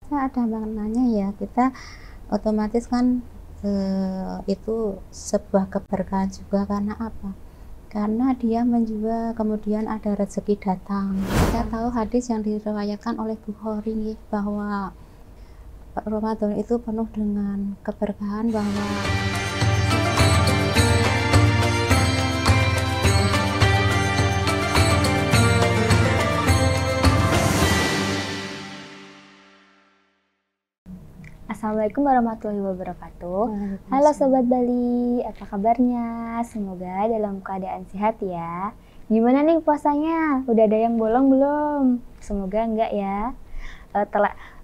Ada maknanya ya, kita otomatis kan itu sebuah keberkahan juga. Karena apa? Karena dia menjual, kemudian ada rezeki datang. Kita tahu hadis yang diriwayatkan oleh Bukhari bahwa Ramadan itu penuh dengan keberkahan, bahwa Assalamualaikum warahmatullahi wabarakatuh. Halo Sobat Bali, apa kabarnya? Semoga dalam keadaan sehat ya. Gimana nih puasanya? Udah ada yang bolong belum? Semoga enggak ya.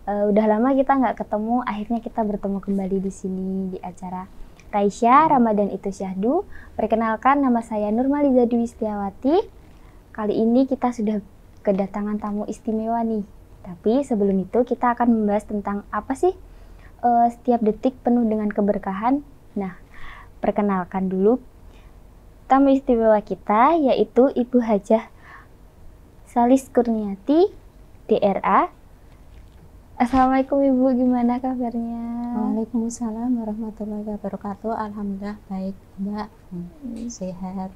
Udah lama kita nggak ketemu, akhirnya kita bertemu kembali di sini di acara Raisya Ramadan itu Syahdu. Perkenalkan, nama saya Nurmaliza Dwi Setiawati. Kali ini kita sudah kedatangan tamu istimewa nih. Tapi sebelum itu kita akan membahas tentang apa sih setiap detik penuh dengan keberkahan. Nah, perkenalkan dulu tamu istimewa kita, yaitu Ibu Hajah Salis Kurniati, DRA. Assalamualaikum Ibu, gimana kabarnya? Waalaikumsalam warahmatullahi wabarakatuh. Alhamdulillah baik Mbak, sehat.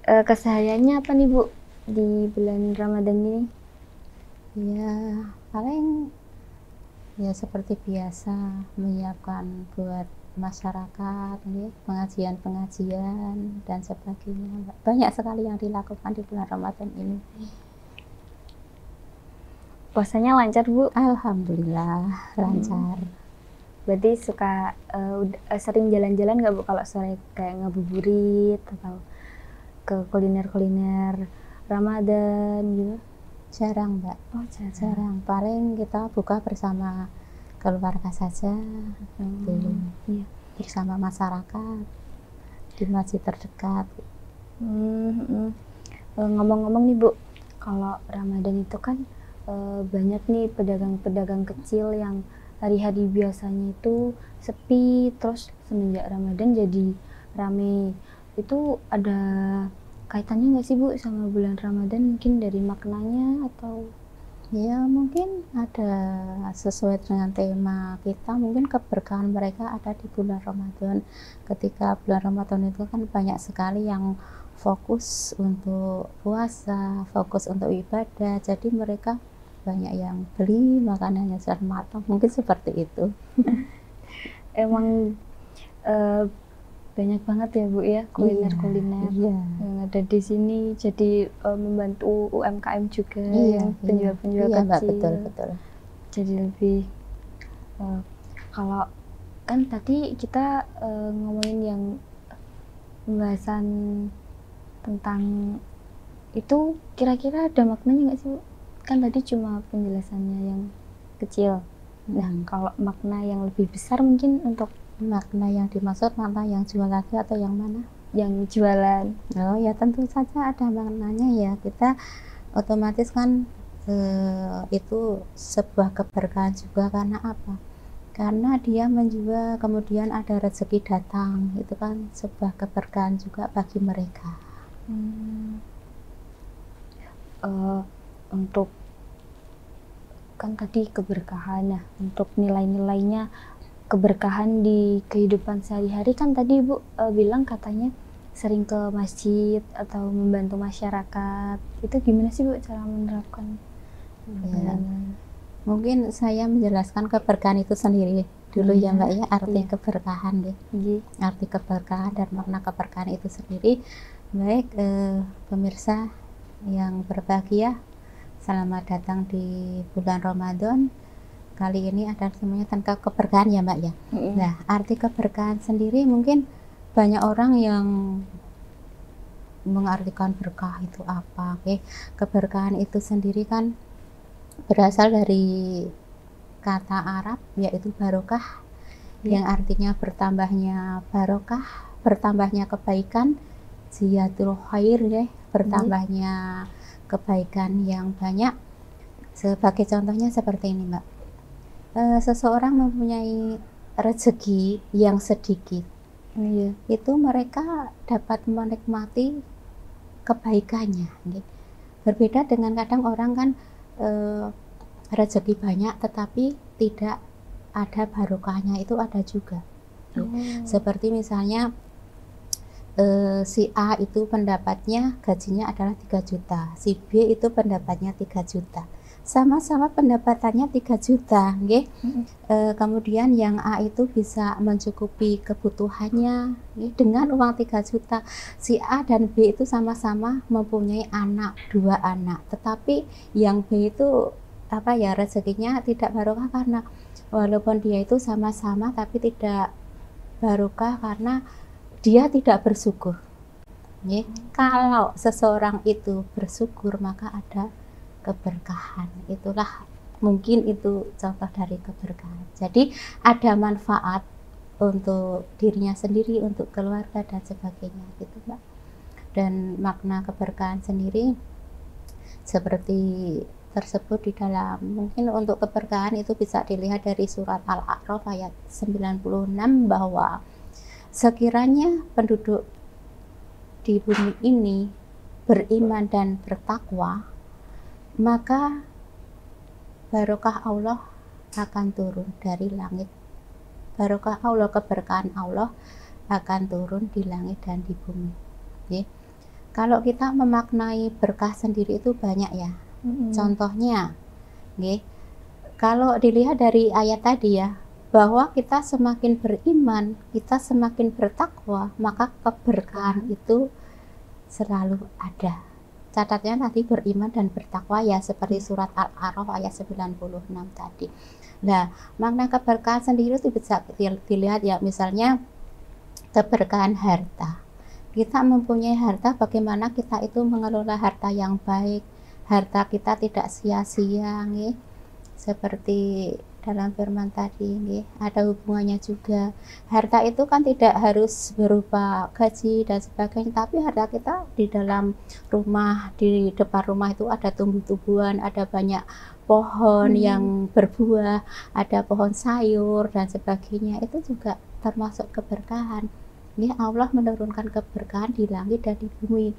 Kesehariannya apa nih Bu di bulan Ramadan ini? Ya paling ya seperti biasa, menyiapkan buat masyarakat, pengajian-pengajian dan sebagainya. Banyak sekali yang dilakukan di bulan Ramadan ini. Puasanya lancar Bu? Alhamdulillah lancar. Berarti suka sering jalan-jalan nggak Bu kalau sore, kayak ngabuburit atau ke kuliner-kuliner Ramadan gitu? Jarang Mbak. Oh Jarang. Paling kita buka bersama keluarga saja, Iya. bersama masyarakat di masjid terdekat. Ngomong-ngomong nih Bu, kalau Ramadan itu kan banyak nih pedagang-pedagang kecil yang hari-hari biasanya itu sepi, terus semenjak Ramadan jadi rame. Itu ada kaitannya nggak sih Bu sama bulan Ramadan, mungkin dari maknanya atau? Ya mungkin ada, sesuai dengan tema kita, mungkin keberkahan mereka ada di bulan Ramadan. Ketika bulan Ramadan itu kan banyak sekali yang fokus untuk puasa, fokus untuk ibadah, jadi mereka banyak yang beli makanannya secara matang, mungkin seperti itu. Emang banyak banget ya Bu ya kuliner-kuliner Iya. yang ada di sini, jadi membantu UMKM juga, yang penjual-penjual Iya, Mbak, kecil. betul. Jadi lebih kalau kan tadi kita ngomongin yang pembahasan tentang itu, kira-kira ada maknanya nggak sih Bu? Kan tadi cuma penjelasannya yang kecil. Nah, kalau makna yang lebih besar mungkin untuk Makna yang dimaksud, makna yang jual lagi atau yang mana? yang jualan. Oh ya, tentu saja ada maknanya ya. Kita otomatis kan itu sebuah keberkahan juga. Karena apa? Karena dia menjual, kemudian ada rezeki datang. Itu kan sebuah keberkahan juga bagi mereka. Untuk kan tadi keberkahan, nah untuk nilai-nilainya keberkahan di kehidupan sehari-hari, kan tadi Ibu bilang katanya sering ke masjid atau membantu masyarakat. Itu gimana sih Bu cara menerapkan? Ya, mungkin saya menjelaskan keberkahan itu sendiri dulu ya Mbak ya, arti keberkahan deh. Arti keberkahan dan makna keberkahan itu sendiri. Baik pemirsa yang berbahagia, selamat datang di bulan Ramadan. Kali ini ada semuanya tentang keberkahan ya Mbak ya. Nah, arti keberkahan sendiri mungkin banyak orang yang mengartikan berkah itu apa. Keberkahan itu sendiri kan berasal dari kata Arab, yaitu barokah, yang artinya bertambahnya barokah, bertambahnya kebaikan, ziyadul khair ya, bertambahnya kebaikan yang banyak. Sebagai contohnya seperti ini Mbak, seseorang mempunyai rezeki yang sedikit, itu mereka dapat menikmati kebaikannya. Berbeda dengan kadang orang kan rezeki banyak tetapi tidak ada barokahnya, itu ada juga. Seperti misalnya si A itu pendapatnya gajinya adalah 3 juta, si B itu pendapatnya 3 juta, sama-sama pendapatannya 3 juta, okay? Kemudian yang A itu bisa mencukupi kebutuhannya, okay, dengan uang 3 juta. Si A dan B itu sama-sama mempunyai anak, 2 anak, tetapi yang B itu rezekinya tidak barokah, karena walaupun dia itu sama-sama tapi tidak barokah karena dia tidak bersyukur. Kalau seseorang itu bersyukur maka ada keberkahan. Itulah mungkin itu contoh dari keberkahan. Jadi ada manfaat untuk dirinya sendiri, untuk keluarga dan sebagainya gitu, Mbak. Dan makna keberkahan sendiri seperti tersebut di dalam, mungkin untuk keberkahan itu bisa dilihat dari surat Al-A'raf ayat 96 bahwa sekiranya penduduk di bumi ini beriman dan bertakwa, maka barokah Allah akan turun dari langit. Barokah Allah, keberkahan Allah akan turun di langit dan di bumi. Okay. Kalau kita memaknai berkah sendiri itu banyak ya. Contohnya, okay, kalau dilihat dari ayat tadi ya, bahwa kita semakin beriman, kita semakin bertakwa, maka keberkahan itu selalu ada. Catatnya tadi beriman dan bertakwa ya, seperti surat Al-A'raf ayat 96 tadi. Nah, makna keberkahan sendiri itu bisa dilihat ya, misalnya keberkahan harta. Kita mempunyai harta, bagaimana kita itu mengelola harta yang baik, harta kita tidak sia-sia, seperti dalam firman tadi, ada hubungannya juga. Harta itu kan tidak harus berupa gaji dan sebagainya, tapi harta kita di dalam rumah, di depan rumah itu ada tumbuh-tumbuhan, ada banyak pohon yang berbuah, ada pohon sayur dan sebagainya, itu juga termasuk keberkahan. Allah menurunkan keberkahan di langit dan di bumi.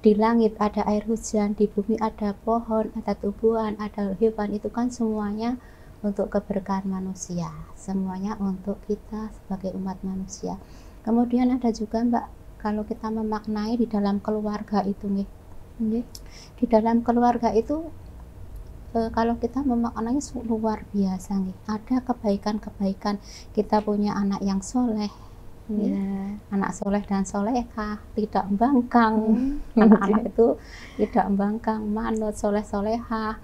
Di langit ada air hujan, di bumi ada pohon, ada tumbuhan, ada hewan, itu kan semuanya untuk keberkahan manusia, semuanya untuk kita sebagai umat manusia. Kemudian ada juga, Mbak, kalau kita memaknai di dalam keluarga itu, di dalam keluarga itu kalau kita memaknai luar biasa, ada kebaikan-kebaikan. Kita punya anak yang soleh, anak soleh dan solehah, tidak membangkang. Anak-anak itu tidak membangkang, manut, soleh-solehah.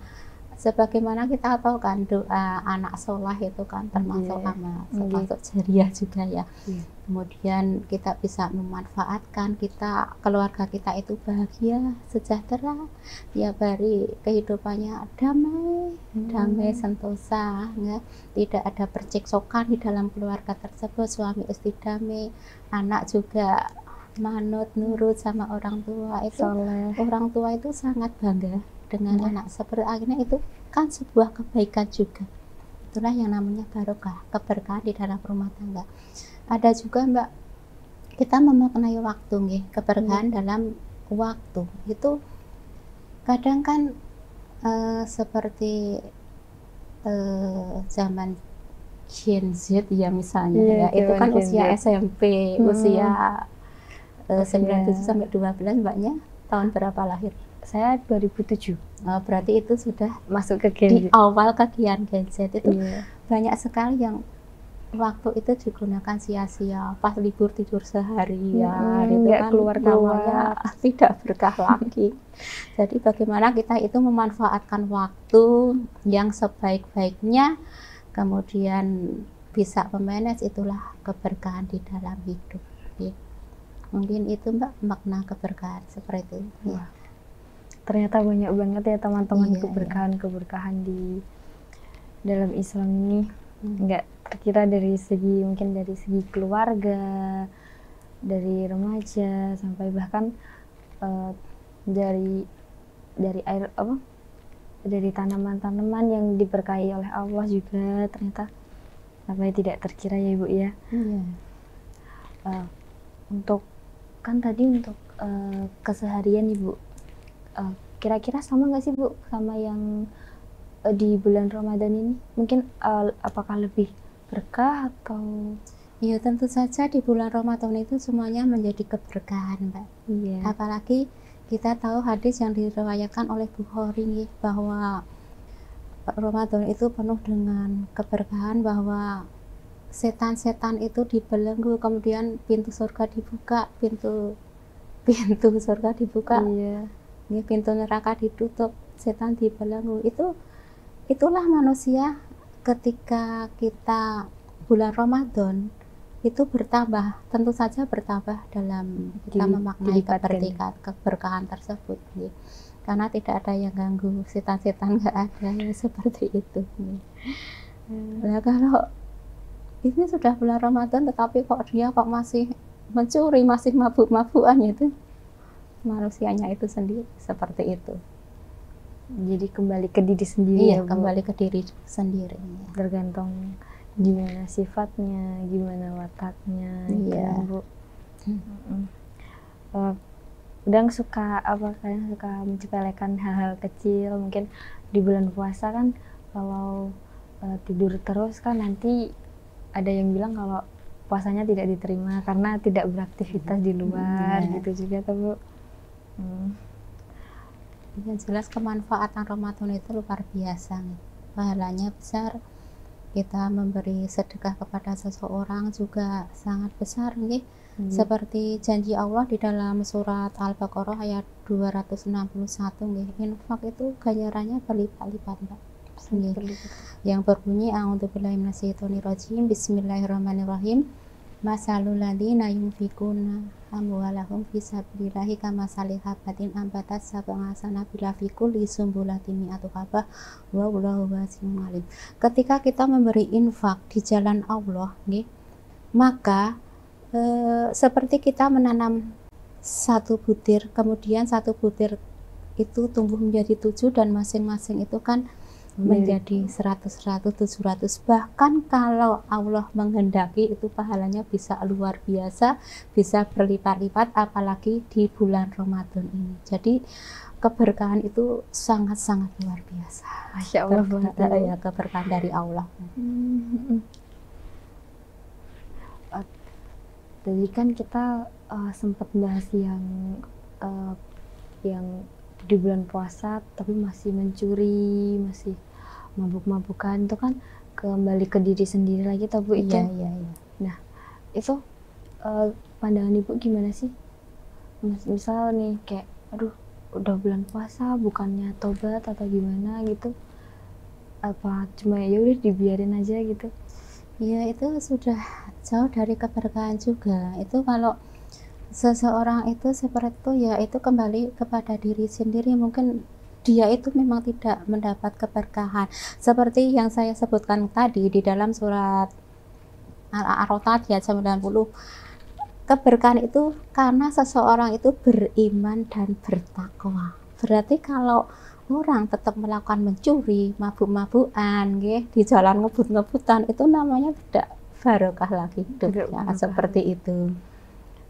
Sebagaimana kita tahu kan, doa anak soleh itu kan termasuk amal, termasuk jariah juga ya. Kemudian kita bisa memanfaatkan, keluarga kita itu bahagia, sejahtera, tiap hari kehidupannya damai, sentosa, tidak ada perceksokan di dalam keluarga tersebut, suami istri damai, anak juga manut, nurut sama orang tua. Itu orang tua itu sangat bangga dengan anak, seperti akhirnya itu kan sebuah kebaikan juga. Itulah yang namanya barokah, keberkahan di dalam rumah tangga. Ada juga, Mbak, kita memaknai waktu, keberkahan dalam waktu itu kadang kan seperti zaman Gen Z ya misalnya, itu kan usia SMP, usia 97 sampai 12, Mbaknya tahun berapa lahir? Saya 2007. Berarti itu sudah masuk ke Gen Z. Di awal kegiatan Gen Z itu banyak sekali yang waktu itu digunakan sia-sia, pas libur tidur seharian, itu kan keluar tidak berkah lagi. Jadi bagaimana kita itu memanfaatkan waktu yang sebaik-baiknya, kemudian bisa memanage, itulah keberkahan di dalam hidup. Mungkin itu, Mbak, makna keberkahan seperti itu. Ternyata banyak banget ya teman-teman keberkahan di dalam Islam ini. Nggak terkira dari segi, mungkin dari segi keluarga, dari remaja, sampai bahkan dari air dari tanaman-tanaman yang diberkahi oleh Allah juga, ternyata tidak terkira ya Ibu ya. Untuk kan tadi untuk keseharian Ibu, kira-kira sama nggak sih Bu sama yang di bulan Ramadan ini? Mungkin apakah lebih berkah atau? Ya tentu saja di bulan Ramadan itu semuanya menjadi keberkahan, Mbak. Iya. Apalagi kita tahu hadis yang diriwayatkan oleh Bukhari bahwa Ramadan itu penuh dengan keberkahan, bahwa setan-setan itu dibelenggu, kemudian pintu surga dibuka, pintu surga dibuka, Iya. pintu neraka ditutup, setan dibelenggu. Itulah manusia ketika kita bulan Ramadan itu bertambah, tentu saja bertambah dalam kita memaknai keberkahan tersebut, karena tidak ada yang ganggu, setan-setan nggak ada, seperti itu. Nah, kalau ini sudah bulan Ramadan tetapi dia masih mencuri, masih mabuk-mabukan, itu manusianya itu sendiri seperti itu. Jadi kembali ke diri sendiri. Iya, kembali ke diri sendiri. Tergantung gimana sifatnya, gimana wataknya. Iya. Bu. Kadang suka menyepelekan hal-hal kecil. Mungkin di bulan puasa kan kalau tidur terus kan nanti ada yang bilang kalau puasanya tidak diterima karena tidak beraktivitas di luar. Gitu juga tuh, Bu. Yang jelas kemanfaatan Ramadan itu luar biasa nih. Pahalanya besar. Kita memberi sedekah kepada seseorang juga sangat besar nih. Seperti janji Allah di dalam surat Al-Baqarah ayat 261 nih. Infak itu ganjarannya berlipat-lipat, Mbak. Yang berbunyi a'udzubillahi minasyaitonirrajim, bismillahirrahmanirrahim. Masalul ladzina yunfikuna amwalahum fi sabilillahi kamasali habatin ambatat sab'a sanabila fi kulli sumbulatin mi'atu habah wa wallahu wasi'un alim. Ketika kita memberi infak di jalan Allah, maka seperti kita menanam satu butir, kemudian satu butir itu tumbuh menjadi 7 dan masing-masing itu kan menjadi 100, 700. Bahkan kalau Allah menghendaki itu pahalanya bisa luar biasa, bisa berlipat-lipat, apalagi di bulan Ramadan ini. Jadi keberkahan itu sangat-sangat luar biasa. Masya Allah, ya, keberkahan dari Allah. Tadi kan kita sempat bahas yang di bulan puasa tapi masih mencuri, masih mabuk-mabukan, itu kan kembali ke diri sendiri lagi tuh, Bu. Itu. Iya. Nah, itu pandangan Ibu gimana sih? Misal nih kayak aduh udah bulan puasa bukannya tobat atau gimana gitu, apa cuma ya udah dibiarin aja gitu? Ya, itu sudah jauh dari keberkahan juga. Itu kalau seseorang itu seperti itu, ya itu kembali kepada diri sendiri. Mungkin dia itu memang tidak mendapat keberkahan seperti yang saya sebutkan tadi di dalam surat Al-A'raf ayat 90. Keberkahan itu karena seseorang itu beriman dan bertakwa. Berarti kalau orang tetap melakukan mencuri, mabuk-mabukan, di jalan ngebut-ngebutan, itu namanya tidak barokah lagi hidupnya, seperti itu.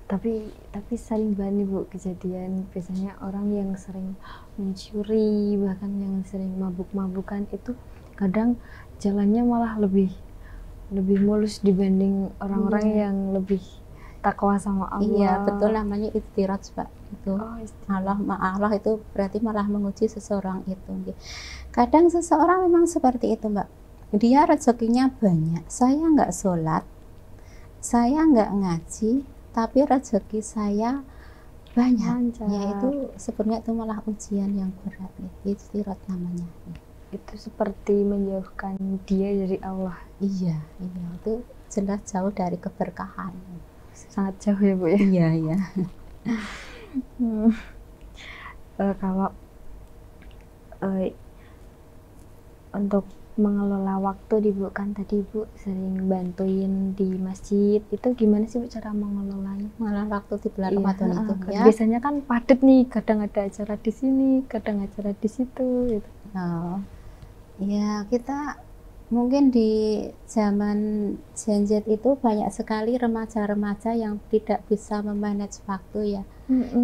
Tapi sering banget, Bu, kejadian biasanya orang yang sering mencuri, bahkan yang sering mabuk-mabukan itu kadang jalannya malah lebih mulus dibanding orang-orang yang lebih takwa sama Allah. Iya, betul, namanya istidraj, Pak. Itu Allah itu berarti malah menguji seseorang itu. Kadang seseorang memang seperti itu, Mbak. Dia rezekinya banyak, saya nggak sholat, saya nggak ngaji, tapi rezeki saya banyak. Ya, itu sebenarnya itu malah ujian yang berat, istidraj namanya. Itu seperti menjauhkan dia dari Allah. Iya, itu jelas jauh dari keberkahan. Sangat jauh ya, Bu, ya? Iya. Kalau untuk mengelola waktu, Bu, kan tadi Bu sering bantuin di masjid, itu gimana sih, Bu, cara mengelolanya? Mengelola waktu di bulan Ramadan itu ya? Biasanya kan padat nih, kadang ada acara di sini, kadang acara di situ gitu. Ya, kita mungkin di zaman Gen Z itu banyak sekali remaja-remaja yang tidak bisa memanage waktu, ya.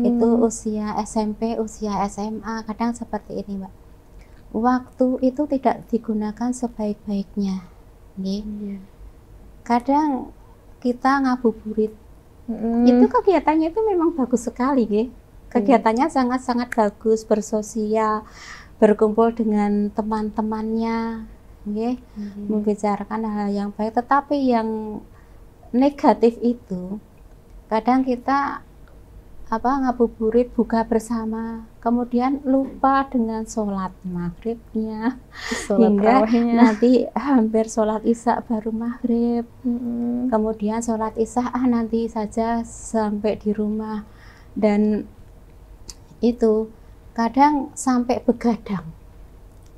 Itu usia SMP, usia SMA, kadang seperti ini, Mbak. waktu itu tidak digunakan sebaik-baiknya, nggih. Kadang kita ngabuburit, itu kegiatannya itu memang bagus sekali, nggih. Kegiatannya sangat-sangat bagus, bersosial, berkumpul dengan teman-temannya, nggih, membicarakan hal yang baik. Tetapi yang negatif itu kadang kita ngabuburit, buka bersama, kemudian lupa dengan sholat maghribnya, hingga nanti hampir sholat isya baru maghrib, kemudian sholat isya nanti saja sampai di rumah, dan itu kadang sampai begadang.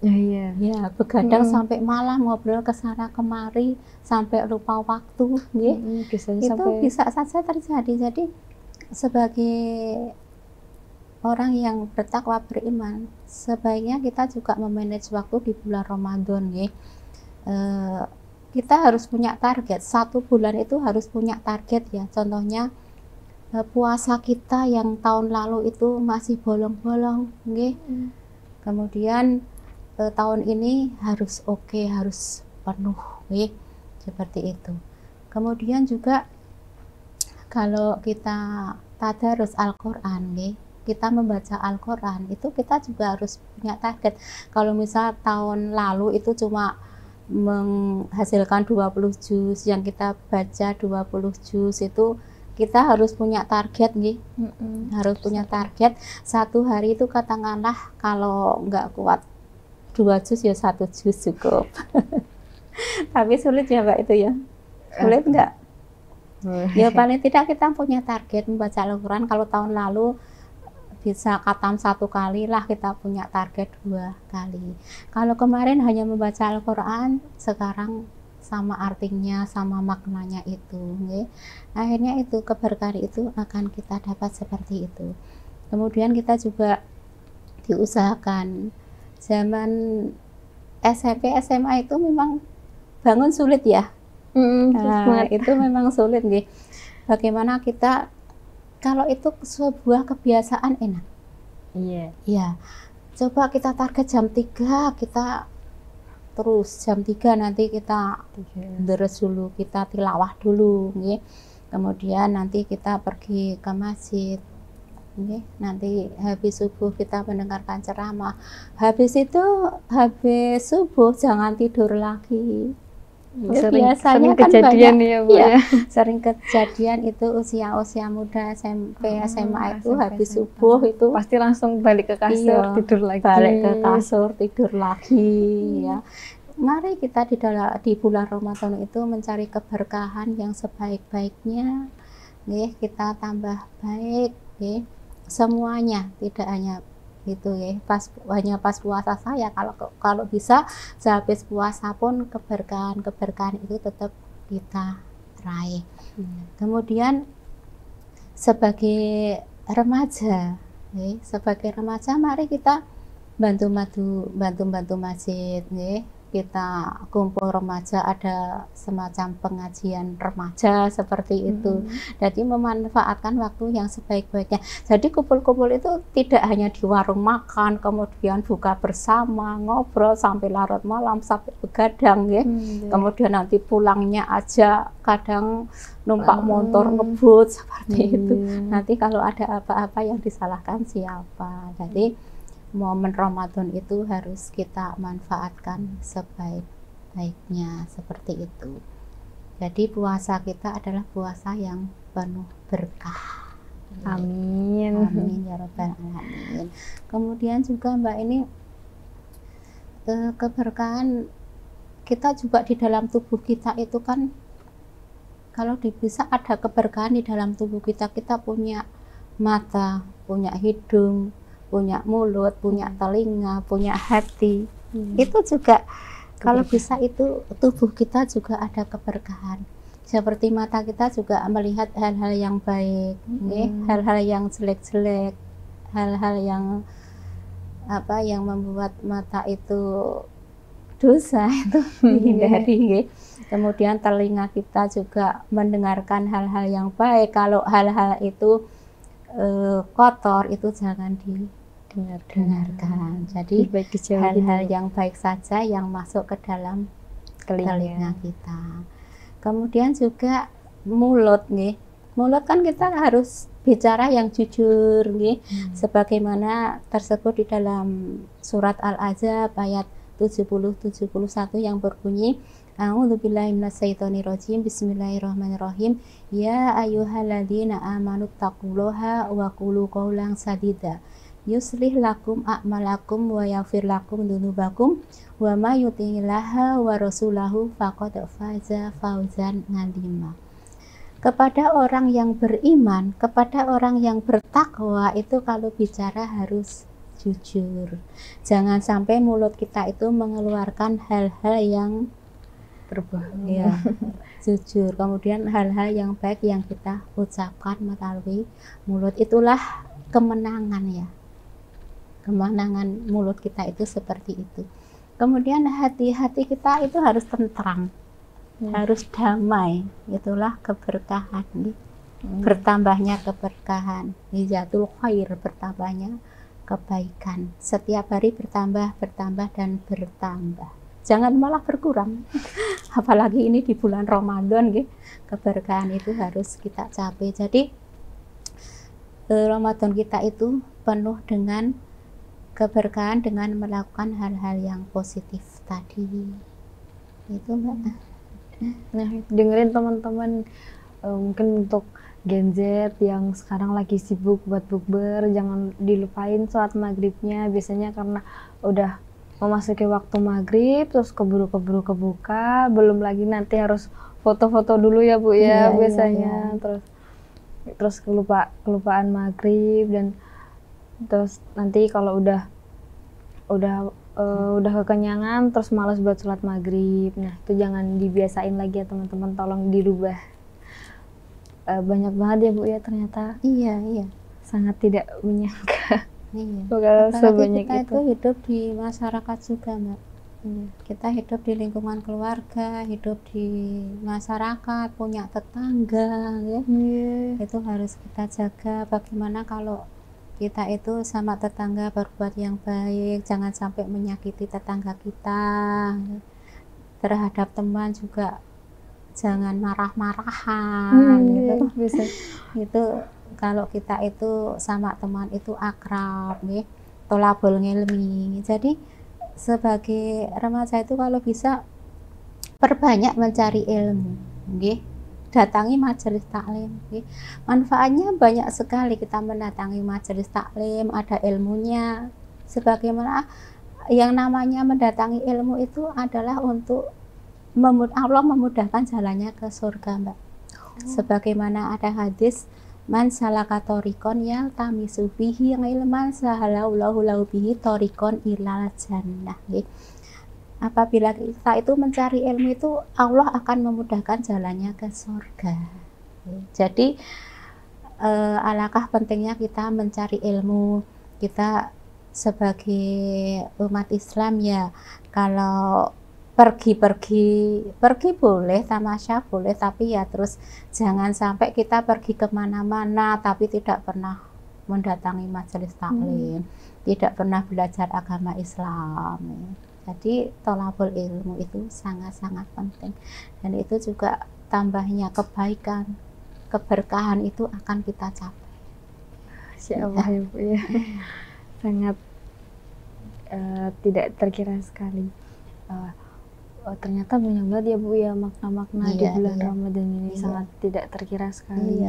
Ya, begadang sampai malam, ngobrol ke sana kemari sampai lupa waktu, itu bisa saja terjadi. Jadi sebagai orang yang bertakwa beriman, sebaiknya kita juga memanage waktu di bulan Ramadan, kita harus punya target. 1 bulan itu harus punya target, ya. Contohnya puasa kita yang tahun lalu itu masih bolong-bolong, kemudian tahun ini harus harus penuh, seperti itu. Kemudian juga kalau kita tadarus Al-Quran, kita membaca Al-Quran, itu kita juga harus punya target. Kalau misal tahun lalu itu cuma menghasilkan 20 juz, yang kita baca 20 juz, itu kita harus punya target, harus punya target. 1 hari itu katakanlah kalau nggak kuat 2 juz, ya 1 juz cukup. Tapi sulit ya Mbak itu ya? Sulit nggak? Ya paling tidak kita punya target membaca Al-Quran. Kalau tahun lalu bisa khatam 1 kali lah, kita punya target 2 kali. Kalau kemarin hanya membaca Al-Quran, sekarang sama artinya, sama maknanya itu, akhirnya itu keberkahan itu akan kita dapat seperti itu. Kemudian kita juga diusahakan, zaman SMP SMA itu memang bangun sulit ya. Itu memang sulit, bagaimana kita, kalau itu sebuah kebiasaan enak, ya, coba kita target jam 3, kita terus jam 3 nanti kita deres dulu, kita tilawah dulu, kemudian nanti kita pergi ke masjid, nanti habis subuh kita mendengarkan ceramah, habis subuh jangan tidur lagi. Biasanya kan kejadian banyak, sering kejadian itu usia muda SMP SMA itu habis subuh itu pasti langsung balik ke kasur, tidur lagi. Balik ke kasur, tidur lagi, ya. Mari kita di bulan Ramadan itu mencari keberkahan yang sebaik-baiknya, kita tambah baik, semuanya, tidak hanya itu, hanya pas puasa saya. Kalau bisa sehabis puasa pun keberkahan itu tetap kita raih. Kemudian sebagai remaja, mari kita bantu masjid, kita kumpul remaja, ada semacam pengajian remaja seperti itu. Jadi memanfaatkan waktu yang sebaik-baiknya. Jadi kumpul-kumpul itu tidak hanya di warung makan, kemudian buka bersama, ngobrol sampai larut malam, sampai begadang, kemudian nanti pulangnya aja kadang numpak motor ngebut seperti itu. Nanti kalau ada apa-apa yang disalahkan siapa? Jadi momen Ramadan itu harus kita manfaatkan sebaik-baiknya, seperti itu. Jadi puasa kita adalah puasa yang penuh berkah. Amin. Amin ya rabbal alamin. Kemudian juga Mbak, ini keberkahan kita juga di dalam tubuh kita itu kan, kalau bisa ada keberkahan di dalam tubuh kita. Kita punya mata, punya hidung, punya mulut, punya telinga, punya hati. Itu juga kalau bisa itu tubuh kita juga ada keberkahan. Seperti mata kita juga melihat hal-hal yang baik, hal-hal yang jelek-jelek, hal-hal yang yang membuat mata itu dosa itu dihindari. Kemudian telinga kita juga mendengarkan hal-hal yang baik. Kalau hal-hal itu kotor itu jangan dengarkan. Jadi hal-hal yang baik saja yang masuk ke dalam telinga kita. Kemudian juga mulut nih. Mulut kan kita harus bicara yang jujur nih. Sebagaimana tersebut di dalam surat Al-Ahzab ayat 70-71 yang berbunyi, A'udzubillahi minasyaitonirrajim, bismillahirrahmanirrahim, ya ayyuhalladzina amanu taqullaha wa qulu qawlan sadida yuslih lakum a'malakum wa yaghfir lakum dzunubakum wa may yuti'illaha wa rasulahu faqad faza fawzan 'azima. Kepada orang yang beriman, kepada orang yang bertakwa itu kalau bicara harus jujur. Jangan sampai mulut kita itu mengeluarkan hal-hal yang berbohong. Ya, jujur. Kemudian hal-hal yang baik yang kita ucapkan melalui mulut, itulah kemenangan ya. Kemenangan mulut kita itu seperti itu. Kemudian hati-hati kita itu harus tentram, harus damai. Itulah keberkahan, bertambahnya keberkahan. Nijatul khair, bertambahnya kebaikan. Setiap hari bertambah dan bertambah. Jangan malah berkurang. Apalagi ini di bulan Ramadan, keberkahan itu harus kita capai. Jadi Ramadan kita itu penuh dengan keberkahan dengan melakukan hal-hal yang positif tadi. Itu Mbak. Nah, dengerin teman-teman, mungkin untuk Gen Z yang sekarang lagi sibuk buat bukber, jangan dilupain sholat maghribnya. Biasanya karena udah memasuki waktu maghrib, terus keburu-keburu kebuka, belum lagi nanti harus foto-foto dulu ya Bu ya, biasanya. Terus kelupaan maghrib, dan terus nanti kalau udah kekenyangan terus malas buat sholat maghrib. Nah, itu jangan dibiasain lagi ya teman-teman, tolong dirubah. Banyak banget ya Bu ya ternyata. Iya. Sangat tidak menyangka. Iya. Bakal sebanyak kita itu hidup di masyarakat juga Mbak. Kita hidup di lingkungan keluarga, hidup di masyarakat, punya tetangga ya. Itu harus kita jaga. Bagaimana kalau kita itu sama tetangga berbuat yang baik, jangan sampai menyakiti tetangga kita. Terhadap teman juga jangan marah-marahan gitu. Bisa. Itu kalau kita itu sama teman itu akrab nih, tolabul ngilmi. Jadi sebagai remaja itu kalau bisa perbanyak mencari ilmu, datangi majelis taklim. Manfaatnya banyak sekali kita mendatangi majelis taklim, ada ilmunya. Sebagaimana yang namanya mendatangi ilmu itu adalah untuk Allah memudahkan jalannya ke surga Mbak. Sebagaimana ada hadis, man salaka thoriqon yaltamisu fihi ilman sahalallahu lahu bihi thoriqon ilal jannah. Apabila kita itu mencari ilmu itu, Allah akan memudahkan jalannya ke surga. Jadi alangkah pentingnya kita mencari ilmu. Kita sebagai umat Islam ya, kalau pergi boleh, tamasya boleh, tapi ya terus jangan sampai kita pergi kemana-mana tapi tidak pernah mendatangi majelis taklim, tidak pernah belajar agama Islam. Jadi tolabul ilmu itu sangat-sangat penting, dan itu juga tambahnya kebaikan, keberkahan itu akan kita capai. Insyaallah ya Bu ya. Sangat tidak terkira sekali. Ternyata banyak banget ya Bu ya makna-makna di bulan Ramadan ini, sangat tidak terkira sekali.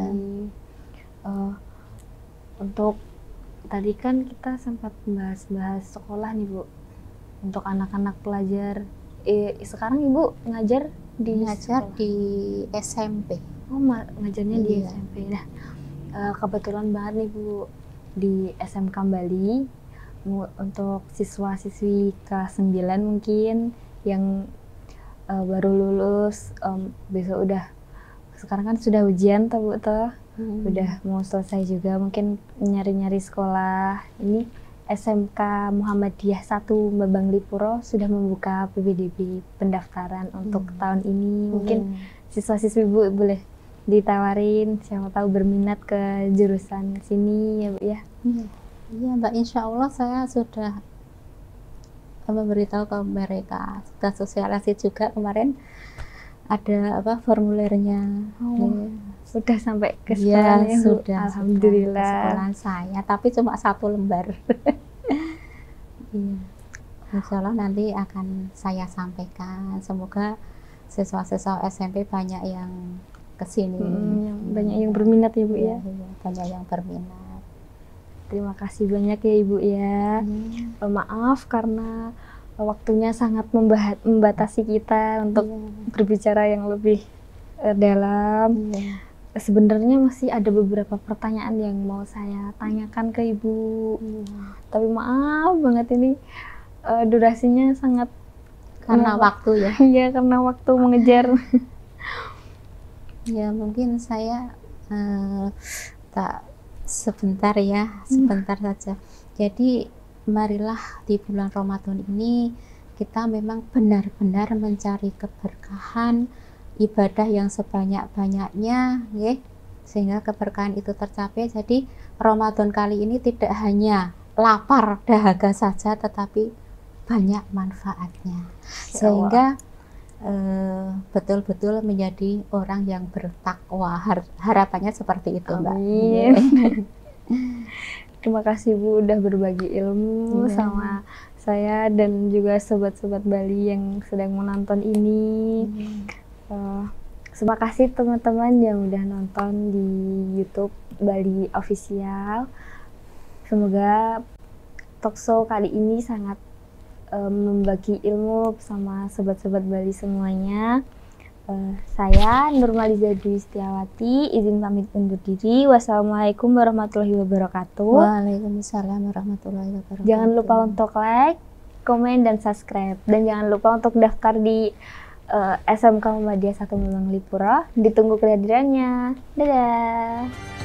Untuk tadi kan kita sempat bahas sekolah nih Bu, untuk anak-anak pelajar. Sekarang Ibu ngajar di SMP. Ngajarnya di SMP. Nah, kebetulan banget nih Bu, di SMK Bali untuk siswa-siswi kelas 9 mungkin yang baru lulus, besok sekarang kan sudah ujian Bu udah mau selesai juga, mungkin nyari-nyari sekolah. Ini SMK Muhammadiyah 1 Babang Lipuro sudah membuka PPDB pendaftaran untuk tahun ini. Mungkin siswa-siswi Bu boleh ditawarin, siapa tahu berminat ke jurusan sini ya Bu ya. Iya Mbak, insya Allah saya sudah memberitahu ke mereka, sudah sosialisasi juga kemarin, ada apa formulirnya. Sudah sampai ke Iya, sekolahnya, Bu? sudah ke Alhamdulillah. sekolahan saya, tapi cuma 1 lembar. Iya, insya Allah nanti akan saya sampaikan, semoga siswa-siswa SMP banyak yang kesini. Banyak yang berminat ya Bu ya. Iya, banyak yang berminat. Terima kasih banyak ya Ibu ya. Maaf karena waktunya sangat membatasi kita untuk berbicara yang lebih dalam. Sebenarnya masih ada beberapa pertanyaan yang mau saya tanyakan ke Ibu. Tapi maaf banget ini durasinya sangat Karena waktu ya. Iya, karena waktu mengejar. Ya mungkin saya tak sebentar ya, sebentar saja. Jadi marilah di bulan Ramadan ini kita memang benar-benar mencari keberkahan, ibadah yang sebanyak-banyaknya, ya, sehingga keberkahan itu tercapai. Jadi Ramadan kali ini tidak hanya lapar dahaga saja, tetapi banyak manfaatnya, sehingga betul-betul menjadi orang yang bertakwa. Harapannya seperti itu, Mbak. Amin. Terima kasih Bu udah berbagi ilmu sama saya dan juga sobat-sobat Bali yang sedang menonton ini. Terima kasih teman-teman yang udah nonton di YouTube Bali Official. Semoga talkshow kali ini sangat membagi ilmu bersama sobat-sobat Bali semuanya. Saya Nurmaliza Dwi Setiawati izin pamit undur diri. Wassalamualaikum warahmatullahi wabarakatuh. Waalaikumsalam warahmatullahi wabarakatuh. Jangan lupa untuk like, komen, dan subscribe. Dan jangan lupa untuk daftar di SMK Muhammadiyah 1 Malang Lipuro. Ditunggu kehadirannya. Dadah.